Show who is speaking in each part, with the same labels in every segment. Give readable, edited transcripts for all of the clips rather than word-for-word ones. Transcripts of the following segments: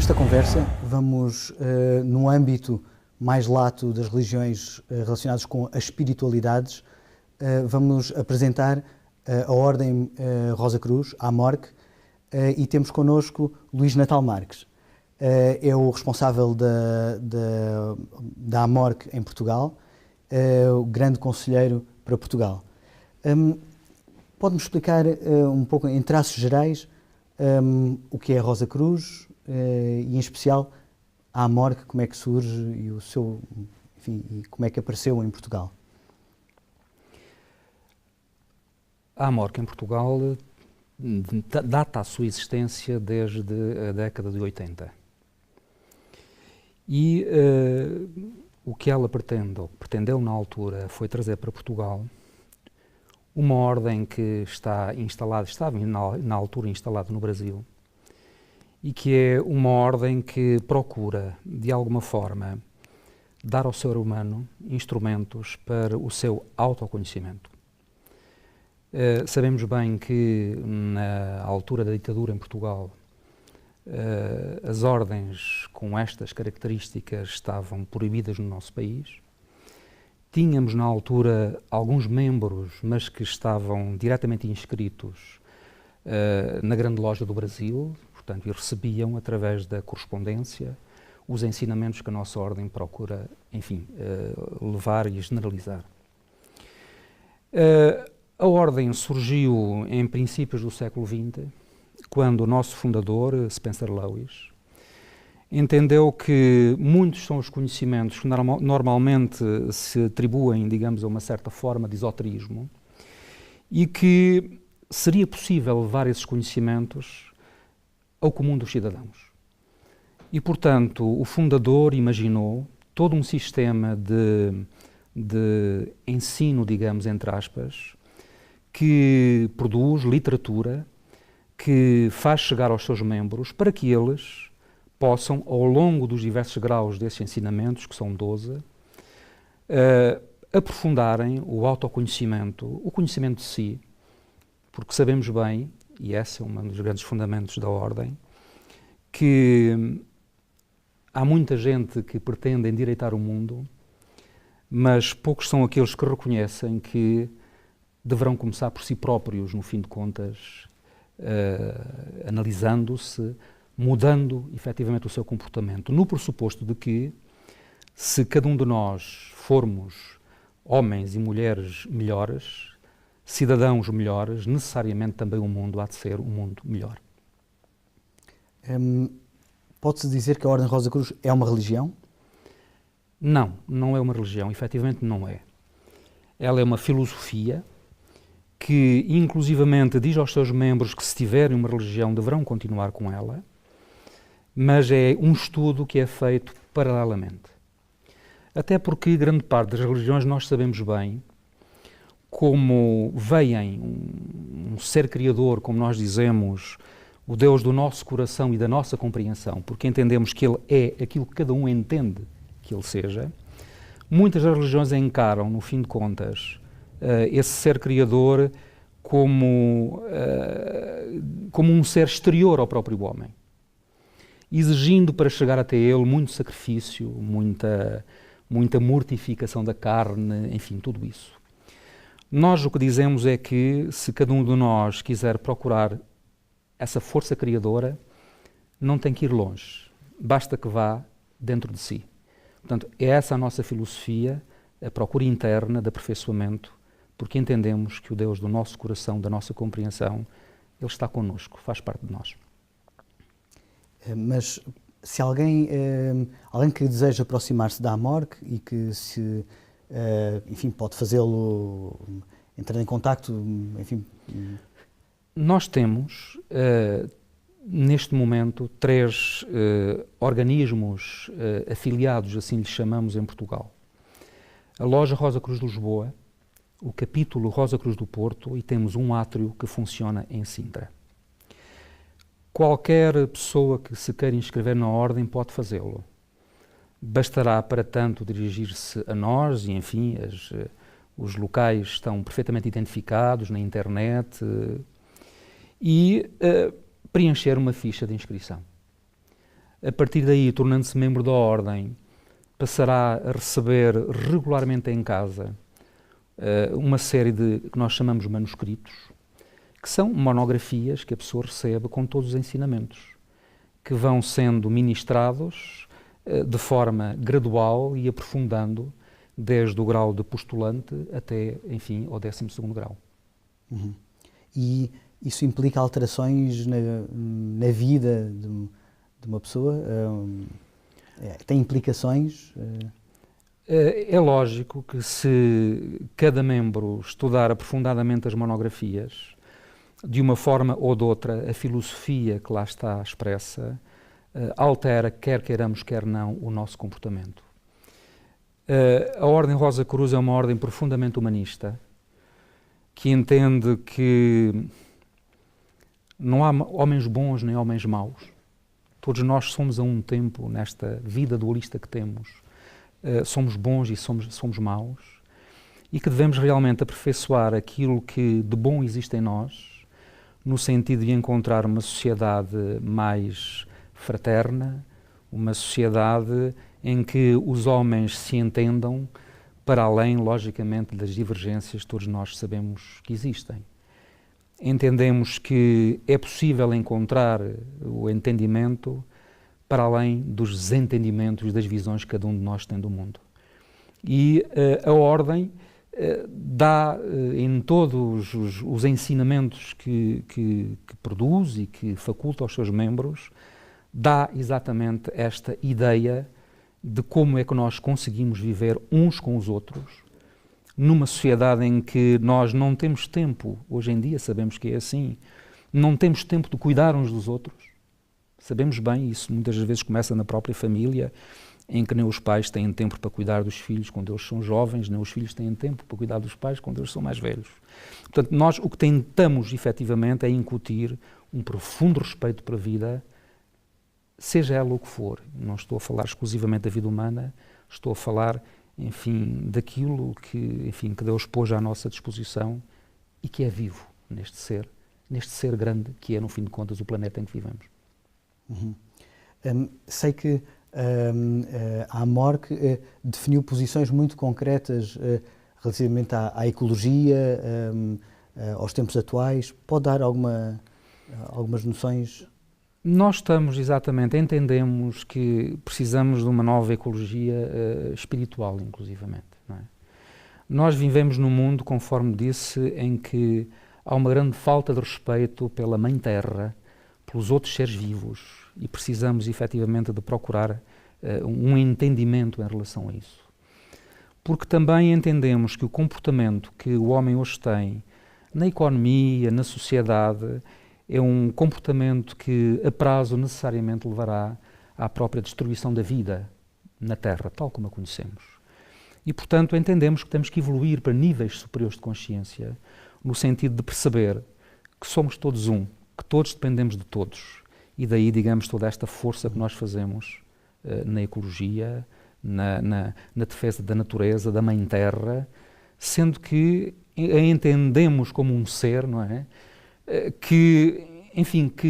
Speaker 1: Nesta conversa vamos, no âmbito mais lato das religiões relacionadas com as espiritualidades, vamos apresentar a Ordem Rosa Cruz, a AMORC, e temos connosco Luís Natal Marques. É o responsável da AMORC em Portugal, o grande conselheiro para Portugal. Pode-me explicar um pouco, em traços gerais, o que é a Rosa Cruz e, em especial, a AMORC, como é que surge e e como é que apareceu em Portugal?
Speaker 2: A AMORC em Portugal data a sua existência desde a década de 80. E o que ela pretende, ou pretendeu na altura, foi trazer para Portugal uma ordem que estava na altura instalada no Brasil e que é uma ordem que procura, de alguma forma, dar ao ser humano instrumentos para o seu autoconhecimento. Sabemos bem que, na altura da ditadura em Portugal, as ordens com estas características estavam proibidas no nosso país. Tínhamos, na altura, alguns membros, mas que estavam diretamente inscritos na Grande Loja do Brasil, portanto, e recebiam, através da correspondência, os ensinamentos que a nossa ordem procura, levar e generalizar. A ordem surgiu em princípios do século XX, quando o nosso fundador, Spencer Lewis, entendeu que muitos são os conhecimentos que normalmente se atribuem, digamos, a uma certa forma de esoterismo e que seria possível levar esses conhecimentos ao comum dos cidadãos. E, portanto, o fundador imaginou todo um sistema de ensino, digamos, entre aspas, que produz literatura, que faz chegar aos seus membros para que eles possam, ao longo dos diversos graus desses ensinamentos, que são 12, aprofundarem o autoconhecimento, o conhecimento de si, porque sabemos bem, e esse é um dos grandes fundamentos da ordem, que há muita gente que pretende endireitar o mundo, mas poucos são aqueles que reconhecem que deverão começar por si próprios, no fim de contas, analisando-se, mudando efetivamente o seu comportamento, no pressuposto de que, se cada um de nós formos homens e mulheres melhores, cidadãos melhores, necessariamente também o mundo há de ser um mundo melhor.
Speaker 1: Pode-se dizer que a Ordem Rosa Cruz é uma religião?
Speaker 2: Não, não é uma religião, efetivamente não é. Ela é uma filosofia que, inclusivamente, diz aos seus membros que, se tiverem uma religião, deverão continuar com ela, mas é um estudo que é feito paralelamente. Até porque grande parte das religiões, nós sabemos bem, como veem um ser criador, como nós dizemos, o Deus do nosso coração e da nossa compreensão, porque entendemos que Ele é aquilo que cada um entende que Ele seja, muitas das religiões encaram, no fim de contas, esse ser criador como um ser exterior ao próprio homem, exigindo para chegar até ele muito sacrifício, muita mortificação da carne, enfim, tudo isso. Nós o que dizemos é que, se cada um de nós quiser procurar essa força criadora, não tem que ir longe, basta que vá dentro de si. Portanto, é essa a nossa filosofia, a procura interna de aperfeiçoamento, porque entendemos que o Deus do nosso coração, da nossa compreensão, Ele está connosco, faz parte de nós.
Speaker 1: Mas se alguém que deseja aproximar-se da AMORC e que pode fazê-lo, entrar em contacto,
Speaker 2: Nós temos, neste momento, 3 organismos afiliados, assim lhes chamamos em Portugal. A Loja Rosa Cruz de Lisboa, o capítulo Rosa Cruz do Porto e temos um átrio que funciona em Sintra. Qualquer pessoa que se queira inscrever na ordem pode fazê-lo. Bastará, para tanto, dirigir-se a nós e, enfim, os locais estão perfeitamente identificados na internet e preencher uma ficha de inscrição. A partir daí, tornando-se membro da Ordem, passará a receber regularmente em casa uma série de, que nós chamamos manuscritos, que são monografias que a pessoa recebe com todos os ensinamentos, que vão sendo ministrados de forma gradual e aprofundando desde o grau de postulante até, enfim, ao 12º grau.
Speaker 1: Uhum. E isso implica alterações na vida de uma pessoa? Tem implicações?
Speaker 2: É lógico que se cada membro estudar aprofundadamente as monografias, de uma forma ou de outra, a filosofia que lá está expressa altera, quer queiramos, quer não, o nosso comportamento. A Ordem Rosa Cruz é uma ordem profundamente humanista, que entende que não há homens bons nem homens maus. Todos nós somos a um tempo, nesta vida dualista que temos, somos bons e somos maus, e que devemos realmente aperfeiçoar aquilo que de bom existe em nós, no sentido de encontrar uma sociedade mais fraterna, uma sociedade em que os homens se entendam, para além, logicamente, das divergências que todos nós sabemos que existem. Entendemos que é possível encontrar o entendimento para além dos desentendimentos, das visões que cada um de nós tem do mundo. E a Ordem dá em todos os ensinamentos que produz e que faculta aos seus membros, dá exatamente esta ideia de como é que nós conseguimos viver uns com os outros, numa sociedade em que nós não temos tempo, hoje em dia sabemos que é assim, não temos tempo de cuidar uns dos outros. Sabemos bem, isso muitas vezes começa na própria família, em que nem os pais têm tempo para cuidar dos filhos quando eles são jovens, nem os filhos têm tempo para cuidar dos pais quando eles são mais velhos. Portanto, nós o que tentamos efetivamente é incutir um profundo respeito pela vida, seja ela o que for. Não estou a falar exclusivamente da vida humana, estou a falar, enfim, daquilo que Deus pôs à nossa disposição e que é vivo neste ser grande que é, no fim de contas, o planeta em que vivemos.
Speaker 1: Uhum. Sei que a AMORC definiu posições muito concretas relativamente à ecologia, aos tempos atuais. Pode dar algumas noções?
Speaker 2: Nós entendemos que precisamos de uma nova ecologia espiritual, inclusivamente. Não é? Nós vivemos num mundo, conforme disse, em que há uma grande falta de respeito pela Mãe Terra, pelos outros seres vivos, e precisamos efetivamente de procurar um entendimento em relação a isso. Porque também entendemos que o comportamento que o homem hoje tem na economia, na sociedade, é um comportamento que a prazo necessariamente levará à própria destruição da vida na Terra, tal como a conhecemos. E, portanto, entendemos que temos que evoluir para níveis superiores de consciência, no sentido de perceber que somos todos um, que todos dependemos de todos. E daí, digamos, toda esta força que nós fazemos na ecologia, na defesa da natureza, da Mãe Terra, sendo que a entendemos como um ser, não é? Que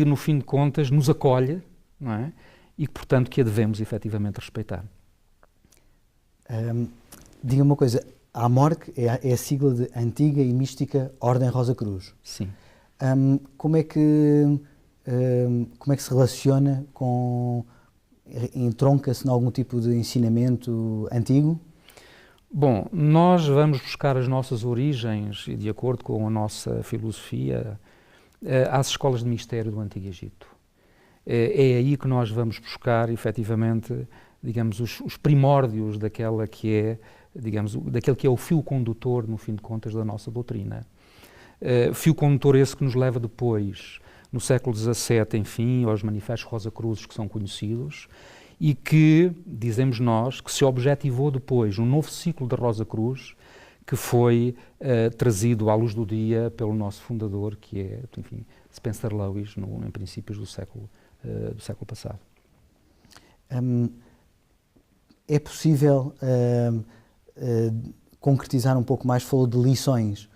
Speaker 2: no fim de contas nos acolhe, não é? E que, portanto, que a devemos efetivamente respeitar.
Speaker 1: Diga uma coisa, a AMORC é a sigla de Antiga e Mística Ordem Rosa Cruz.
Speaker 2: Sim.
Speaker 1: Como é que se relaciona entronca-se em algum tipo de ensinamento antigo?
Speaker 2: Bom, nós vamos buscar as nossas origens, de acordo com a nossa filosofia, às escolas de mistério do Antigo Egito. É aí que nós vamos buscar, efetivamente, digamos, os primórdios daquele que é o fio condutor, no fim de contas, da nossa doutrina. Fio condutor esse que nos leva depois, no século XVII, enfim, aos manifestos Rosa Cruzes que são conhecidos, e que, dizemos nós, que se objetivou depois um novo ciclo da Rosa Cruz, que foi trazido à luz do dia pelo nosso fundador, que é, enfim, Spencer Lewis, em princípios do século passado.
Speaker 1: É possível concretizar um pouco mais? Falou de lições.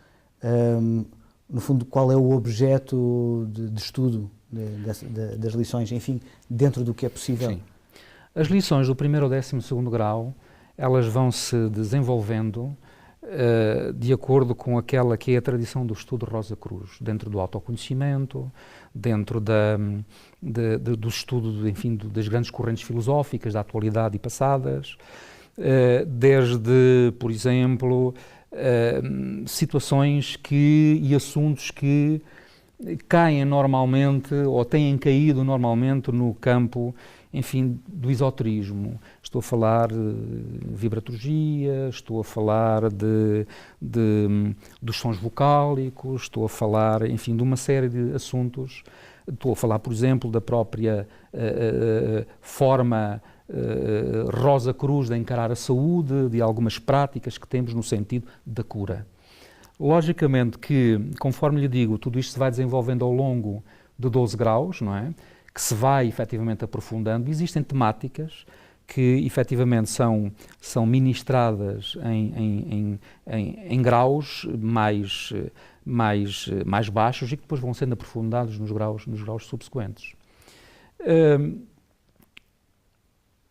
Speaker 1: No fundo, qual é o objeto de estudo das lições, enfim, dentro do que é possível?
Speaker 2: Sim. As lições do 1º ao 12º grau, elas vão se desenvolvendo de acordo com aquela que é a tradição do estudo Rosa Cruz, dentro do autoconhecimento, dentro do estudo, enfim, das grandes correntes filosóficas da atualidade e passadas, desde, por exemplo, situações e assuntos que caem normalmente ou têm caído normalmente no campo, enfim, do esoterismo. Estou a falar de vibraturgia, estou a falar dos sons vocálicos, estou a falar, enfim, de uma série de assuntos. Estou a falar, por exemplo, da própria forma Rosa Cruz de encarar a saúde, de algumas práticas que temos no sentido da cura. Logicamente que, conforme lhe digo, tudo isto se vai desenvolvendo ao longo de 12 graus, não é? Que se vai efetivamente aprofundando. Existem temáticas que efetivamente são ministradas em graus mais baixos e que depois vão sendo aprofundados nos graus subsequentes.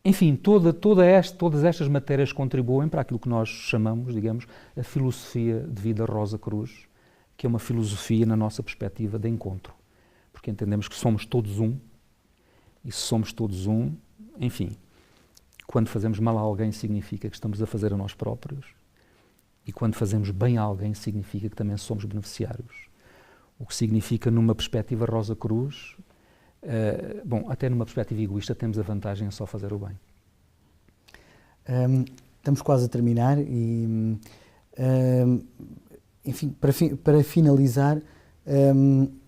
Speaker 2: Enfim, todas estas matérias contribuem para aquilo que nós chamamos, digamos, a filosofia de vida Rosa Cruz, que é uma filosofia, na nossa perspectiva, de encontro. Porque entendemos que somos todos um, e se somos todos um, enfim, quando fazemos mal a alguém significa que estamos a fazer a nós próprios, e quando fazemos bem a alguém significa que também somos beneficiários. O que significa, numa perspectiva Rosa Cruz, até numa perspectiva egoísta, temos a vantagem de só fazer o bem.
Speaker 1: Estamos quase a terminar e, enfim, para finalizar,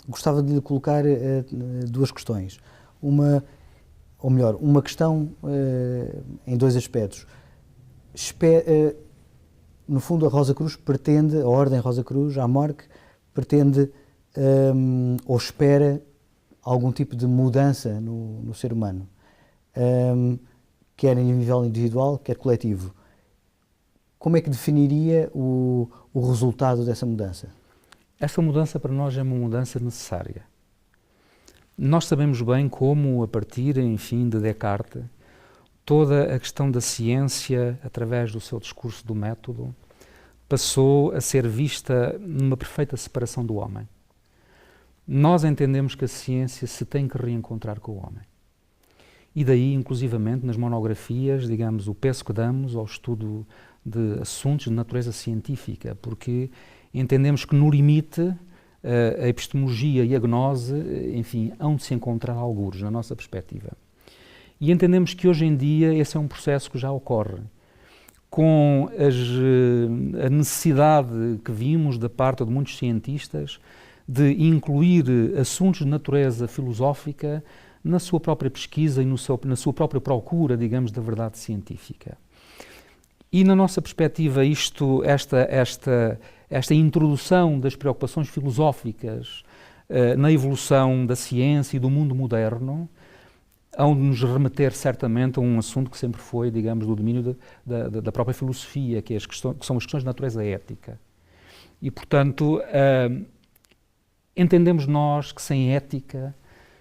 Speaker 1: gostava de lhe colocar duas questões. Uma questão em dois aspectos. No fundo, a Rosa Cruz pretende, a Ordem Rosa Cruz, a AMORC, pretende ou espera algum tipo de mudança no ser humano, quer em nível individual, quer coletivo. Como é que definiria o resultado dessa mudança?
Speaker 2: Essa mudança para nós é uma mudança necessária. Nós sabemos bem como, a partir, enfim, de Descartes, toda a questão da ciência, através do seu discurso do método, passou a ser vista numa perfeita separação do homem. Nós entendemos que a ciência se tem que reencontrar com o homem. E daí, inclusivamente, nas monografias, digamos, o peso que damos ao estudo de assuntos de natureza científica, porque entendemos que, no limite, a epistemologia e a gnose, enfim, hão de se encontrar algures, na nossa perspectiva. E entendemos que, hoje em dia, esse é um processo que já ocorre. Com a necessidade que vimos da parte de muitos cientistas de incluir assuntos de natureza filosófica na sua própria pesquisa e na sua própria procura, digamos, da verdade científica. E, na nossa perspectiva, esta introdução das preocupações filosóficas na evolução da ciência e do mundo moderno, hão de nos remeter certamente a um assunto que sempre foi, digamos, do domínio da própria filosofia, que são as questões de natureza ética. E, portanto, entendemos nós que sem ética,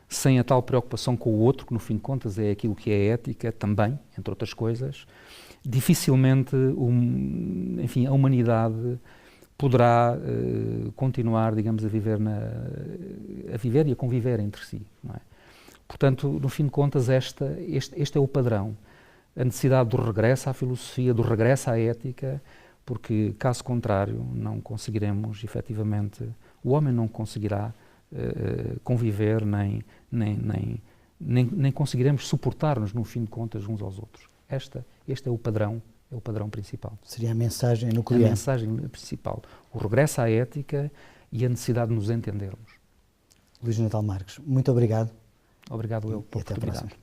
Speaker 2: sem a tal preocupação com o outro, que no fim de contas é aquilo que é ética também, entre outras coisas, dificilmente enfim, a humanidade poderá continuar, digamos, a viver e a conviver entre si, não é? Portanto, no fim de contas, este é o padrão. A necessidade do regresso à filosofia, do regresso à ética, porque, caso contrário, não conseguiremos, efetivamente, o homem não conseguirá conviver, nem conseguiremos suportar-nos, no fim de contas, uns aos outros. Este é o padrão principal.
Speaker 1: Seria a mensagem nuclear.
Speaker 2: A mensagem principal. O regresso à ética e a necessidade de nos entendermos.
Speaker 1: Luís Natal Marques, muito obrigado.
Speaker 2: Obrigado eu pela oportunidade.